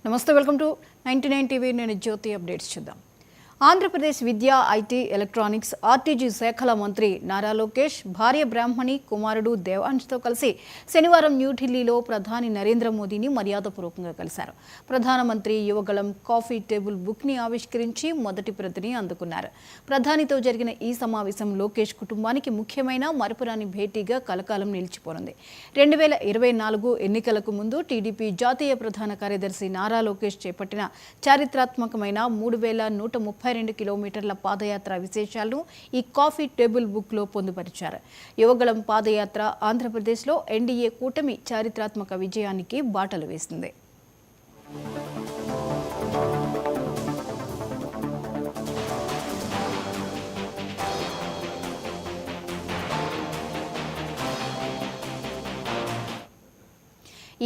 నమస్తే, welcome to 99 TV. నేను జ్యోతి. Updates చూద్దాం. ఆంధ్రప్రదేశ్ విద్యా, ఐటీ, ఎలక్ట్రానిక్స్, ఆర్టీజీ శాఖల మంత్రి నారా లోకేష్ భార్య బ్రాహ్మణి, కుమారుడు దేవాంశ్తో కలిసి శనివారం న్యూఢిల్లీలో ప్రధాని నరేంద్ర మోదీని మర్యాదపూర్వకంగా కలిశారు. ప్రధానమంత్రి యువగళం కాఫీ టేబుల్ బుక్ని ఆవిష్కరించి మొదటి ప్రతిని అందుకున్నారు. ప్రధానితో జరిగిన ఈ సమావేశం లోకేష్ కుటుంబానికి ముఖ్యమైన మరపురాని భేటీగా కలకాలం నిలిచిపోనుంది. 2024 ఎన్నికలకు ముందు టీడీపీ జాతీయ ప్రధాన కార్యదర్శి నారా లోకేష్ చేపట్టిన చారిత్రాత్మకమైన 3132 కిలోమీటర్ల పాదయాత్ర విశేషాలను ఈ కాఫీ టేబుల్ బుక్లో పొందుపరిచారు. యువగళం పాదయాత్ర ఆంధ్రప్రదేశ్లో ఎన్డీఏ కూటమి చారిత్రాత్మక విజయానికి బాటలు వేసింది.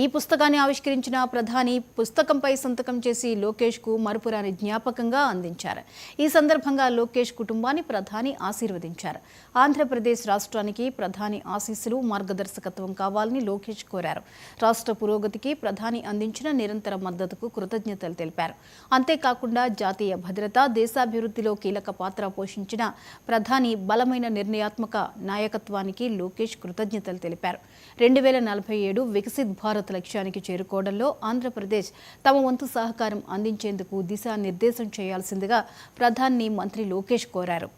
ఈ పుస్తకాన్ని ఆవిష్కరించిన ప్రధాని పుస్తకంపై సంతకం చేసి లోకేష్కు మరపురాని జ్ఞాపకంగా అందించారు. ఈ సందర్భంగా లోకేష్ కుటుంబాన్ని ప్రధాని ఆశీర్వదించారు. ఆంధ్రప్రదేశ్ రాష్ట్రానికి ప్రధాని ఆశీస్సులు, మార్గదర్శకత్వం కావాలని లోకేష్ కోరారు. రాష్ట్ర పురోగతికి ప్రధాని అందించిన నిరంతర మద్దతుకు కృతజ్ఞతలు తెలిపారు. అంతేకాకుండా జాతీయ భద్రత, దేశాభివృద్ధిలో కీలక పాత్ర పోషించిన ప్రధాని బలమైన నిర్ణయాత్మక నాయకత్వానికి లోకేష్ కృతజ్ఞతలు తెలిపారు. 2047 వికసిత్ భారత్ లక్ష్యానికి చేరుకోవడంలో ఆంధ్రప్రదేశ్ తమ వంతు సహకారం అందించేందుకు దిశానిర్దేశం చేయాల్సిందిగా ప్రధాని మంత్రి లోకేష్ కోరారు.